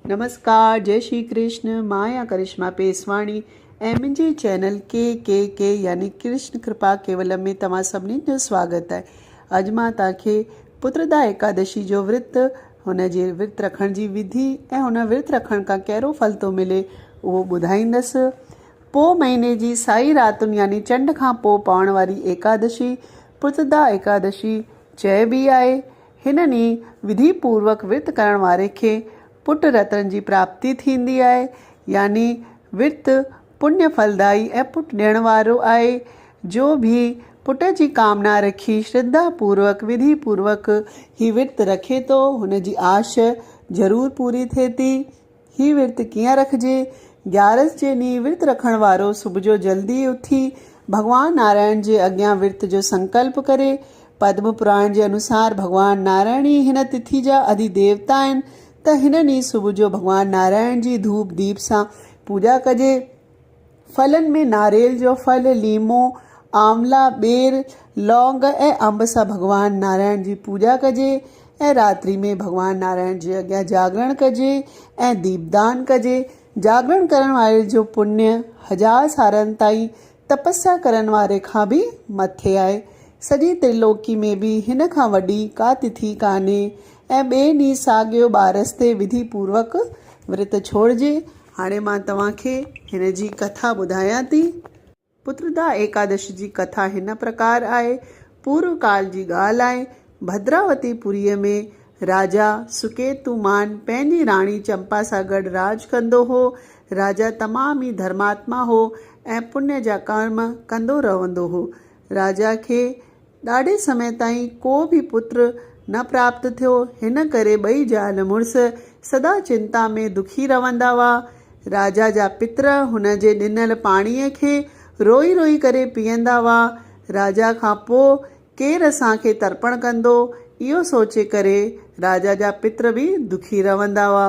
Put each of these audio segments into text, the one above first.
नमस्कार, जय श्री कृष्ण। माया करिश्मा पेसवाणी ऐं मुंहिंजे चैनल के यानी कृष्ण कृपा केवलम में तव्हां सभिनी जो स्वागत आहे। अॼु मां तव्हांखे पुत्रदा एकादशी जो विर्त, हुन जे विर्त रखण जी विधि ऐं हुन विर्त रखण खां कहिड़ो फल थो मिले उहो ॿुधाईंदसि। पोइ महीने जी साई रातुनि यानी चंड खां पोइ पवण वारी एकादशी पुत्रदा एकादशी चइबी आहे। हिन ॾींहुं विधि पूर्वक विर्त करण वारे खे पुट रतन जी प्राप्ति थींदी आहे, यानी विर्त पुण्य फलदायी ऐं पुट ॾियण वारो आहे। जो भी पुट जी कामना रखी श्रद्धा पूर्वक विधि पूर्वक ही विर्त रखे थो, हुन जी आश ज़रूरु पूरी थिए थी। ही विर्त कीअं रखिजे? 11 जे ॾींहुं विर्त रखण वारो सुबुह जो जल्दी उथी भगवान नारायण जे अॻियां विर्त जो संकल्प करे। पद्म पुराण जे अनुसार भगवान नारायण ई हिन तिथि जा अधिदेवता आहिनि, त हिन ॾींहुं सुबुह जो भगवान नारायण जी धूप दीप सां पूजा कजे। फलनि में नारेल जो फल, लीमो, आंवला, बेर, लौंग ऐं अंब सां भगवान नारायण जी पूजा कजे ऐं रात्रि में भगवान नारायण जे अॻियां जागरण कजे ऐं दीपदान कजे। जागरण करण वारे जो पुण्य 1000 सालनि ताईं तपस्या करण वारे खां बि मथे आहे। सॼी त्रिलोकी में बि हिन खां वॾी का तिथि कान्हे ऐं ॿिए ॾींहुं साॻियो ॿारस ते विधि पूर्वक विर्त छोड़िजे। हाणे मां तव्हांखे हिन जी कथा ॿुधायां थी। पुत्रदा एकादशी जी कथा हिन प्रकार आहे। पूर्व काल जी ॻाल्हि आहे। भद्रावतीपुरीअ में राजा सुकेतुमान पंहिंजी राणी चंपा सां गॾु राज कंदो हो। राजा तमामु ई धर्मात्मा हो ऐं पुण्य जा कर्म कंदो रहंदो हो। राजा खे ॾाढे समय ताईं को बि पुत्र न प्राप्त थियो। हिन करे ॿई ज़ाल मुड़ुस सदा चिंता में दुखी रहंदा हुआ। राजा जा पित्र हुन जे ॾिनल पाणीअ खे रोई रोई करे पीअंदा हुआ। राजा खां पोइ केरु असांखे तर्पण कंदो, इहो सोचे करे राजा जा पित्र बि दुखी रहंदा हुआ।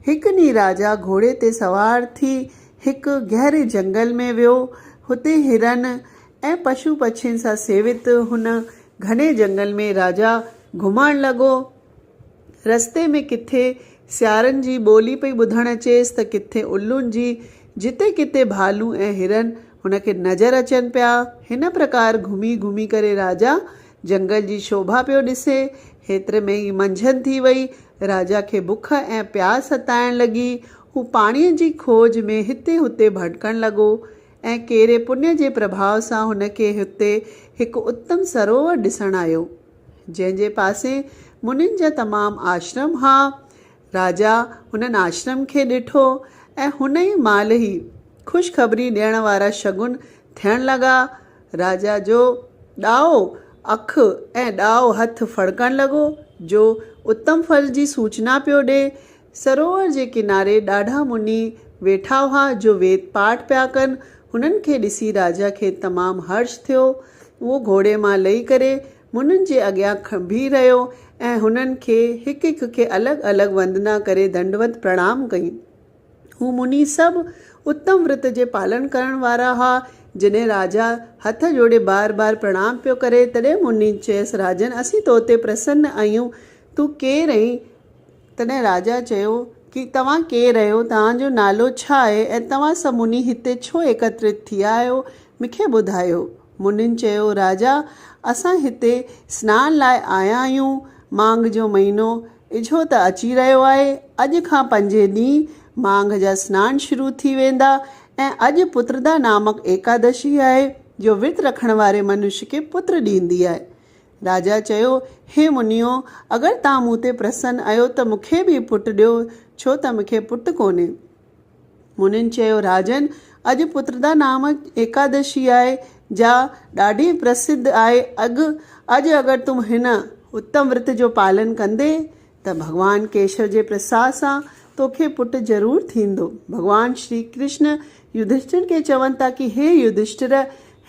हिकु ॾींहुं राजा घोड़े ते सवार थी हिकु गहरे जंगल में वियो। हुते हिरन ऐं पशु पक्षियुनि सां सेवित हुन घने जंगल में राजा घुमण लॻो। रस्ते में किथे सियारनि जी ॿोली पई ॿुधण अचेसि त किथे उल्लुनि जी। जिते किथे भालू ऐं हिरन हुनखे नज़र अचनि पिया। हिन प्रकार घुमी घुमी करे राजा जंगल जी शोभा पियो ॾिसे। हेतिरे में ई मंझंदि थी वई। राजा खे बुख ऐं प्यास सताइण लॻी। हू पाणीअ जी खोज में हिते हुते भटकण लॻो ऐं कहिड़े पुण्य जे प्रभाव सां हुनखे हुते हिकु उत्तम सरोवर ॾिसण आयो, जंहिंजे पासे मुनिनि जा तमामु आश्रम हुआ। राजा हुननि आश्रम खे ॾिठो ऐं हुन ई महिल ई ख़ुशख़बरी ॾियण वारा शगुन थियण लॻा। राजा जो ॾाओ अखि ऐं ॾाओ हथु फड़कण लॻो, जो उत्तम फल जी सूचना पियो ॾे। सरोवर जे किनारे ॾाढा मुनि वेठा हुआ जो वेद पाठ पिया कनि। हुननि खे ॾिसी राजा खे तमामु हर्ष थियो। उहो घोड़े मां लही करे मुनिनि जे अॻियां बीह रहियो ऐं हुननि खे हिकु हिकु खे अलॻि अलॻि वंदना करे दंडवत प्रणाम कई। हू मुनि सभु उत्तम व्रत जे पालन करण वारा हुआ। जॾहिं राजा हथ जोड़े बार बार प्रणाम पियो करे, तॾहिं मुनि चयसि, राजन, असीं तो ते प्रसन्न आहियूं, तूं केरु आहीं? तॾहिं राजा चयो कि तव्हां केरु आहियो, तव्हांजो नालो छा आहे ऐं तव्हां सभु मुनि हिते छो एकत्रित थिया आहियो, मूंखे ॿुधायो। मुनिनि चयो, राजा, असां हिते सनान लाइ आया आहियूं। मांग जो महीनो इझो त अची रहियो आहे। अॼु खां 5 ॾींहं मांग जा सनान शुरू थी वेंदा ऐं अॼु पुत्रदा नामक एकादशी आहे, जो विर्त रखण वारे मनुष्य खे पुत्र ॾींदी आहे। राजा चयो, हे मुनियो, अगरि तव्हां मूं ते प्रसन्न आहियो त मूंखे बि पुटु ॾियो, छो त मूंखे पुटु कोन्हे। मुनिनि चयो, राजन, अॼु पुत्रदा नामक एकादशी आहे, जा ॾाढी प्रसिद्ध आहे। अॼु अगरि तुम हिन उत्तम व्रत जो पालन कंदे त भगवान केशव जे प्रसाद सां तोखे पुटु ज़रूरु थींदो। भगवान श्री कृष्ण युधिष्ठिर खे चवनि था कि हे युधिष्ठिर,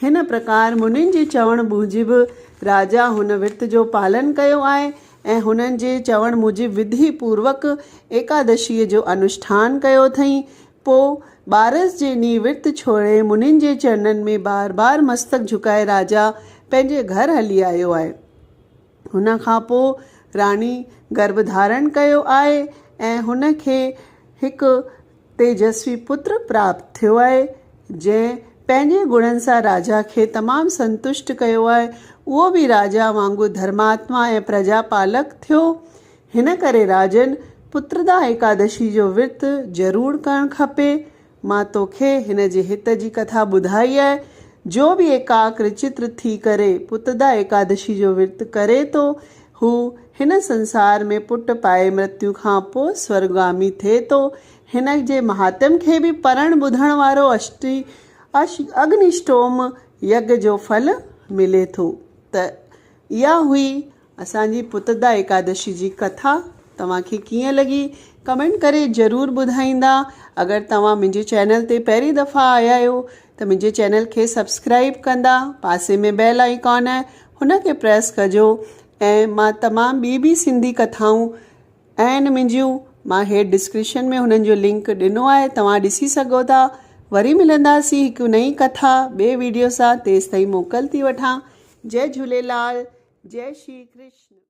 हिन प्रकार मुनिनि जे चवण मूजिबि राजा हुन विर्त जो पालन कयो आहे ऐं हुननि जे चवण मूजिबि विधि पूर्वक एकादशीअ जो अनुष्ठान कयो अथई। पोइ 12 जे ॾींहुं विर्त छोड़े मुनिनि जे चरणनि में बार बार मस्तक झुकाए राजा पंहिंजे घर हली आयो आहे। हुन खां पोइ राणी गर्भ धारण कयो आहे ऐं हुन खे हिकु तेजस्वी पुत्र प्राप्त थियो आहे जंहिं पंहिंजे गुणनि सां राजा खे तमामु संतुष्ट कयो आहे। उहो बि राजा वांगुरु धर्मात्मा ऐं प्रजापालक थियो। हिन करे राजन पुत्रदा एकादशी जो विर्त ज़रूरु करणु खपे। मां तोखे हिन जे हित जी कथा ॿुधाई आहे। जो बि एकाग्र चित्र थी करे पुत्रदा एकादशी जो विर्त करे थो हू हिन संसार में पुट पाए मृत्यु खां पोइ स्वर्गामी थिए थो। हिन जे महात्म खे बि पढ़णु ॿुधण वारो अग्निष्टोम यज्ञ जो फल मिले थो। त इहा हुई असांजी पुत्रदा एकादशी जी कथा। तव्हांखे कीअं लॻी कमेंट करे ज़रूरु ॿुधाईंदा। अगरि तव्हां मुंहिंजे चैनल ते पहिरीं दफ़ा आया आहियो त मुंहिंजे चैनल खे सब्सक्राइब कंदा। पासे में बेल आइकॉन आहे हुन खे प्रेस कजो। ऐं मां तमामु ॿी सिंधी कथाऊं आहिनि मुंहिंजियूं, मां हेठि डिस्क्रिप्शन में हुननि जो लिंक ॾिनो आहे, तव्हां ॾिसी सघो था। वरी मिलंदासीं हिकु नई कथा ॿिए वीडियो सां। तेसिताईं मोकल थी वठां। जय झूलेलाल, जय श्री कृष्ण।